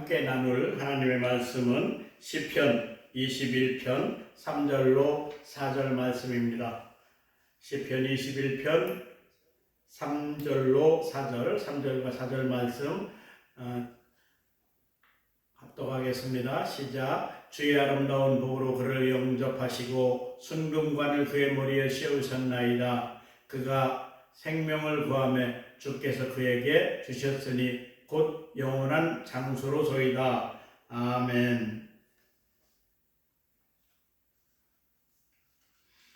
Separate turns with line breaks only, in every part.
함께 나눌 하나님의 말씀은 시편 21편 3절로 4절 말씀입니다. 시편 21편 3절로 4절, 3절과 4절 말씀 합독하겠습니다. 시작. 주의 아름다운 복으로 그를 영접하시고 순금관을 그의 머리에 씌우셨나이다. 그가 생명을 구하매 주께서 그에게 주셨으니 곧 영원한 장수로소이다. 아멘.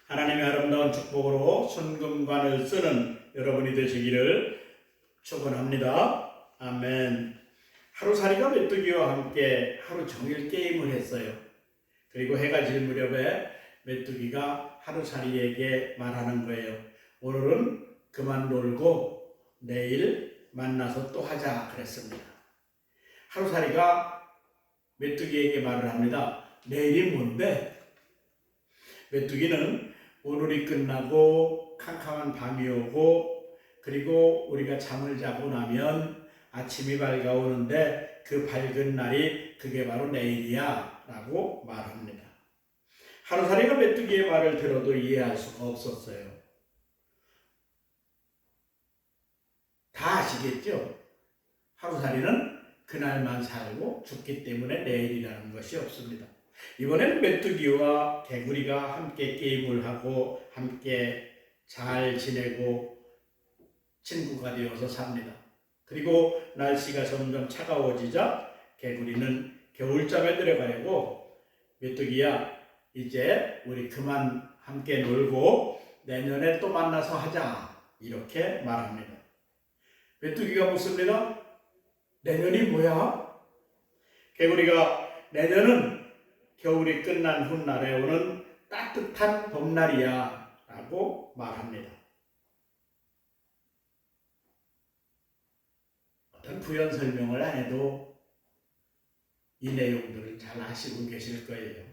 하나님의 아름다운 축복으로 순금관을 쓰는 여러분이 되시기를 축원합니다. 아멘. 하루살이가 메뚜기와 함께 하루 종일 게임을 했어요. 그리고 해가 질 무렵에 메뚜기가 하루살이에게 말하는 거예요. 오늘은 그만 놀고 내일 만나서 또 하자 그랬습니다. 하루살이가 메뚜기에게 말을 합니다. 내일이 뭔데? 메뚜기는 오늘이 끝나고 캄캄한 밤이 오고 그리고 우리가 잠을 자고 나면 아침이 밝아오는데 그 밝은 날이 그게 바로 내일이야 라고 말합니다. 하루살이가 메뚜기의 말을 들어도 이해할 수가 없었어요. 다 아시겠죠? 하루살이는 그날만 살고 죽기 때문에 내일이라는 것이 없습니다. 이번에는 메뚜기와 개구리가 함께 게임을 하고 함께 잘 지내고 친구가 되어서 삽니다. 그리고 날씨가 점점 차가워지자 개구리는 겨울잠에 들어가려고 메뚜기야 이제 우리 그만 함께 놀고 내년에 또 만나서 하자 이렇게 말합니다. 메뚜기가 묻습니다. 내년이 뭐야? 개구리가 내년은 겨울이 끝난 훗날에 오는 따뜻한 봄날이야 라고 말합니다. 어떤 부연 설명을 안 해도 이 내용들을 잘 아시고 계실 거예요.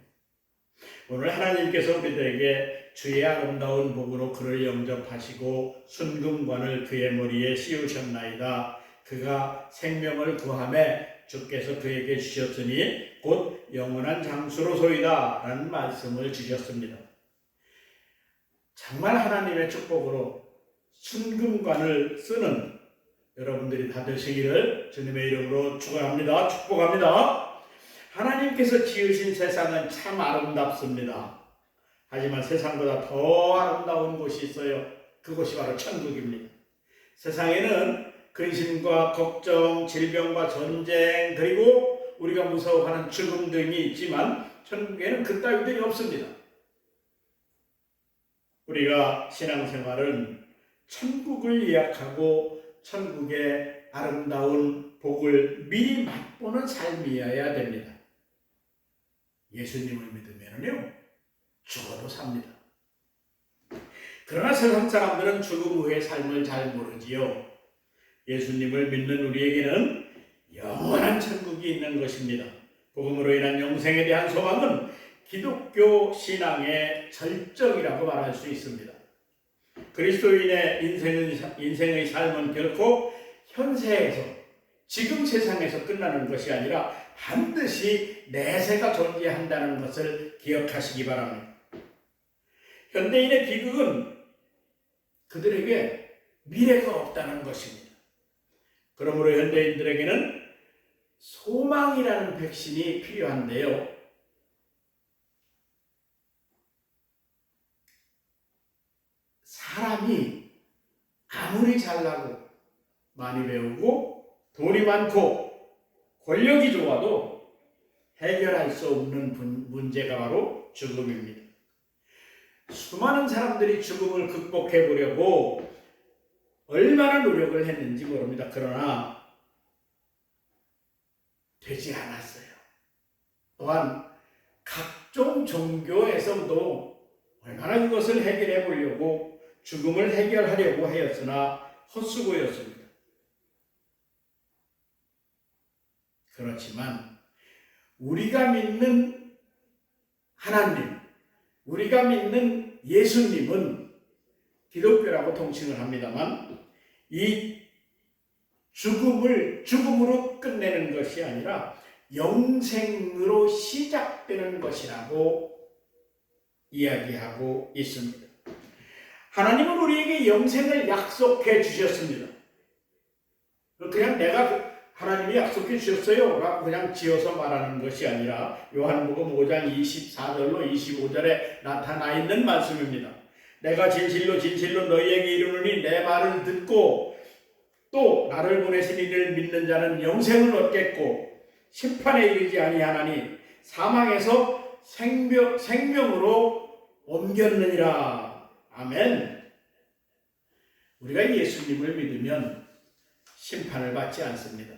오늘 하나님께서 우리들에게 주의 아름다운 복으로 그를 영접하시고 순금관을 그의 머리에 씌우셨나이다. 그가 생명을 구하매 주께서 그에게 주셨으니 곧 영원한 장수로소이다 라는 말씀을 주셨습니다. 정말 하나님의 축복으로 순금관을 쓰는 여러분들이 다 되시기를 주님의 이름으로 축원합니다. 축복합니다. 하나님께서 지으신 세상은 참 아름답습니다. 하지만 세상보다 더 아름다운 곳이 있어요. 그곳이 바로 천국입니다. 세상에는 근심과 걱정, 질병과 전쟁, 그리고 우리가 무서워하는 죽음 등이 있지만 천국에는 그따위들이 없습니다. 우리가 신앙생활은 천국을 예약하고 천국의 아름다운 복을 미리 맛보는 삶이어야 됩니다. 예수님을 믿으면요 죽어도 삽니다. 그러나 세상 사람들은 죽음 후의 삶을 잘 모르지요. 예수님을 믿는 우리에게는 영원한 천국이 있는 것입니다. 복음으로 인한 영생에 대한 소망은 기독교 신앙의 절정이라고 말할 수 있습니다. 그리스도인의 인생의 삶은 결코 현세에서 지금 세상에서 끝나는 것이 아니라 반드시 내세가 존재한다는 것을 기억하시기 바랍니다. 현대인의 비극은 그들에게 미래가 없다는 것입니다. 그러므로 현대인들에게는 소망이라는 백신이 필요한데요. 사람이 아무리 잘나고 많이 배우고 돈이 많고 권력이 좋아도 해결할 수 없는 문제가 바로 죽음입니다. 수많은 사람들이 죽음을 극복해 보려고 얼마나 노력을 했는지 모릅니다. 그러나 되지 않았어요. 또한 각종 종교에서도 얼마나 그것을 해결해 보려고 죽음을 해결하려고 하였으나 헛수고였습니다. 그렇지만 우리가 믿는 하나님, 우리가 믿는 예수님은 기독교라고 통칭을 합니다만 이 죽음을 죽음으로 끝내는 것이 아니라 영생으로 시작되는 것이라고 이야기하고 있습니다. 하나님은 우리에게 영생을 약속해 주셨습니다. 그냥 내가 하나님이 약속해 주셨어요 라고 그냥 지어서 말하는 것이 아니라 요한복음 5장 24절로 25절에 나타나 있는 말씀입니다. 내가 진실로 진실로 너희에게 이르노니 내 말을 듣고 또 나를 보내신 이를 믿는 자는 영생을 얻겠고 심판에 이르지 아니하나니 사망에서 생명으로 옮겼느니라. 아멘. 우리가 예수님을 믿으면 심판을 받지 않습니다.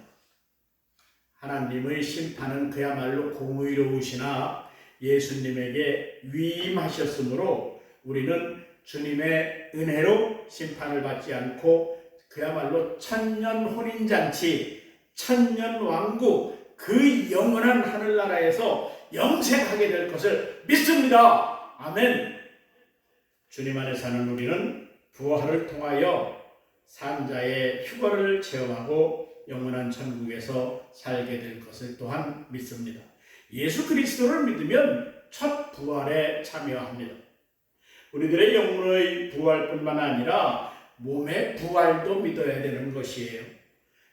하나님의 심판은 그야말로 공의로우시나 예수님에게 위임하셨으므로 우리는 주님의 은혜로 심판을 받지 않고 그야말로 천년 혼인잔치, 천년 왕국, 그 영원한 하늘나라에서 영생하게 될 것을 믿습니다. 아멘. 주님 안에 사는 우리는 부활을 통하여 산자의 휴거를 체험하고 영원한 천국에서 살게 될 것을 또한 믿습니다. 예수 그리스도를 믿으면 첫 부활에 참여합니다. 우리들의 영혼의 부활뿐만 아니라 몸의 부활도 믿어야 되는 것이에요.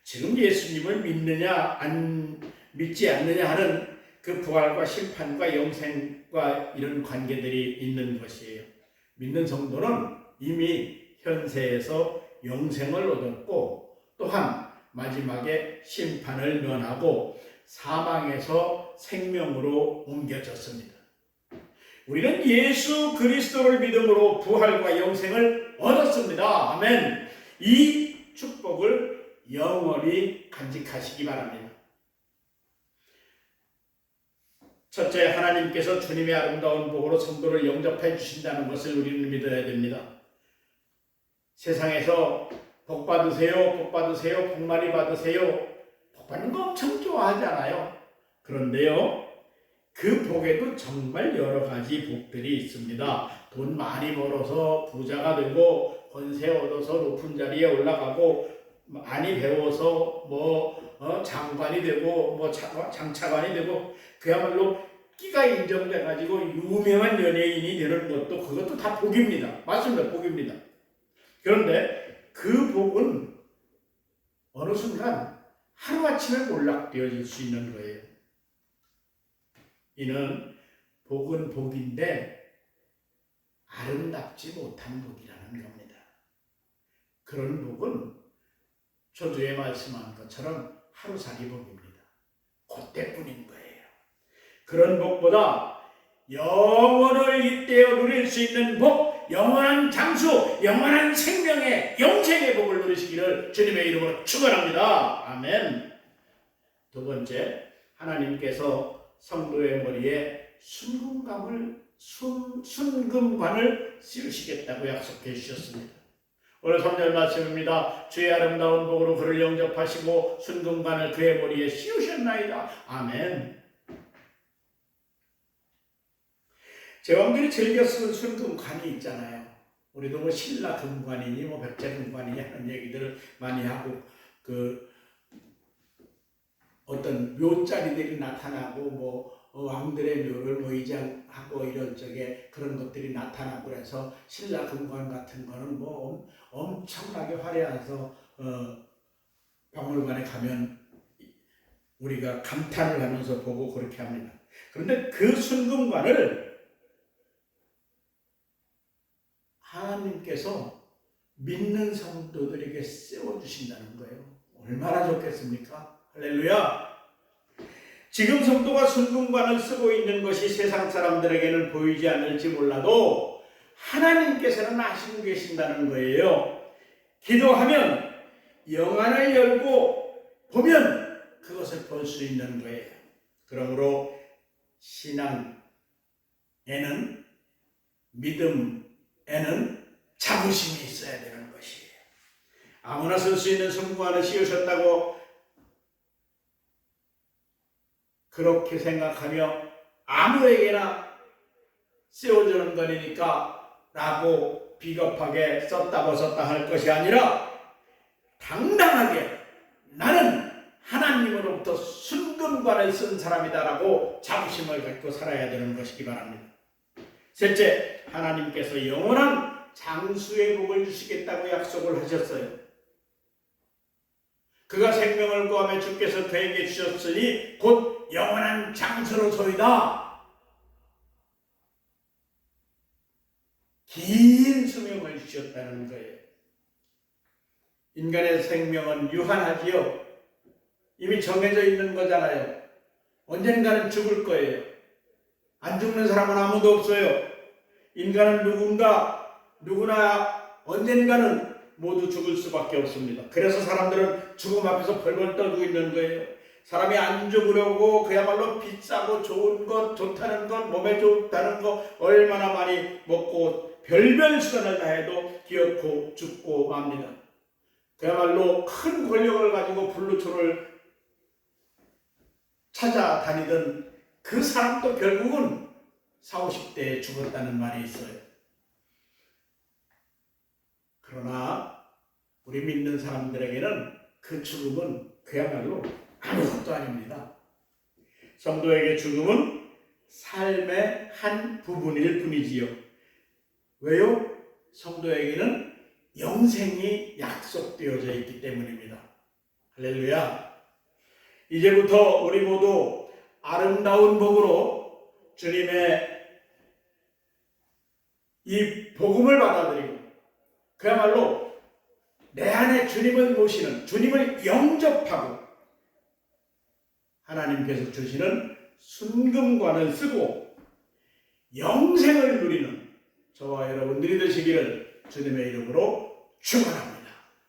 지금 예수님을 믿느냐 안 믿지 않느냐 하는 그 부활과 심판과 영생과 이런 관계들이 있는 것이에요. 믿는 성도는 이미 현세에서 영생을 얻었고 또한 마지막에 심판을 면하고 사망에서 생명으로 옮겨졌습니다. 우리는 예수 그리스도를 믿음으로 부활과 영생을 얻었습니다. 아멘. 이 축복을 영원히 간직하시기 바랍니다. 첫째, 하나님께서 주님의 아름다운 복으로 성도를 영접해 주신다는 것을 우리는 믿어야 됩니다. 세상에서 복 받으세요, 복 받으세요, 복 많이 받으세요. 복 받는 거 엄청 좋아하잖아요. 그런데요, 그 복에도 정말 여러 가지 복들이 있습니다. 돈 많이 벌어서 부자가 되고 권세 얻어서 높은 자리에 올라가고 많이 배워서 장관이 되고 장차관이 되고 그야말로 끼가 인정돼가지고 유명한 연예인이 되는 것도 그것도 다 복입니다. 맞습니다. 복입니다. 그런데 그 복은 어느 순간 하루아침에 몰락되어질 수 있는 거예요. 이는 복은 복인데 아름답지 못한 복이라는 겁니다. 그런 복은 저주에 말씀한 것처럼 하루살이 복입니다. 그때뿐인 거예요. 그런 복보다 영원을 잇대어 누릴 수 있는 복, 영원한 장수, 영원한 생명의 영생의 복을 누리시기를 주님의 이름으로 축원합니다. 아멘. 두 번째, 하나님께서 성도의 머리에 순금관을 씌우시겠다고 약속해 주셨습니다. 오늘 3절 말씀입니다. 주의 아름다운 복으로 그를 영접하시고 순금관을 그의 머리에 씌우셨나이다. 아멘. 제왕들이 즐겨 쓰는 순금관이 있잖아요. 우리도 신라 금관이니 백제 금관이니 하는 얘기들을 많이 하고 어떤 묘자리들이 나타나고 왕들의 묘를 의장하고 이런 그런 것들이 나타나고 그래서 신라 금관 같은 거는 엄청나게 화려해서 박물관에 가면 우리가 감탄을 하면서 보고 그렇게 합니다. 그런데 그 순금관을 하나님께서 믿는 성도들에게 세워주신다는 거예요. 얼마나 좋겠습니까? 할렐루야! 지금 성도가 순금관을 쓰고 있는 것이 세상 사람들에게는 보이지 않을지 몰라도 하나님께서는 아시고 계신다는 거예요. 기도하면 영안을 열고 보면 그것을 볼 수 있는 거예요. 그러므로 신앙에는 믿음에는 자부심이 있어야 되는 것이에요. 아무나 쓸 수 있는 순금관을 씌우셨다고 그렇게 생각하며 아무에게나 씌워주는 거니까 라고 비겁하게 썼다 벗었다 할 것이 아니라 당당하게 나는 하나님으로부터 순금관을 쓴 사람이다라고 자부심을 갖고 살아야 되는 것이기 바랍니다. 셋째, 하나님께서 영원한 장수의 복을 주시겠다고 약속을 하셨어요. 그가 생명을 구하며 주께서 그에게 주셨으니 곧 영원한 장수로소이다. 긴 수명을 주셨다는 거예요. 인간의 생명은 유한하지요. 이미 정해져 있는 거잖아요. 언젠가는 죽을 거예요. 안 죽는 사람은 아무도 없어요. 인간은 누구나 언젠가는 모두 죽을 수밖에 없습니다. 그래서 사람들은 죽음 앞에서 벌벌 떨고 있는 거예요. 사람이 안 죽으려고 그야말로 비싸고 좋은 것, 좋다는 것, 몸에 좋다는 것 얼마나 많이 먹고 별별 수단을 다해도 기어코 죽고 맙니다. 그야말로 큰 권력을 가지고 불루초를 찾아다니던 그 사람도 결국은 40, 50대에 죽었다는 말이 있어요. 그러나 우리 믿는 사람들에게는 그 죽음은 그야말로 아무것도 아닙니다. 성도에게 죽음은 삶의 한 부분일 뿐이지요. 왜요? 성도에게는 영생이 약속되어져 있기 때문입니다. 할렐루야. 이제부터 우리 모두 아름다운 복으로 주님의 이 복음을 받아들이고 그야말로 내 안에 주님을 모시는, 주님을 영접하고 하나님께서 주시는 순금관을 쓰고 영생을 누리는 저와 여러분들이 되시기를 주님의 이름으로 축원합니다.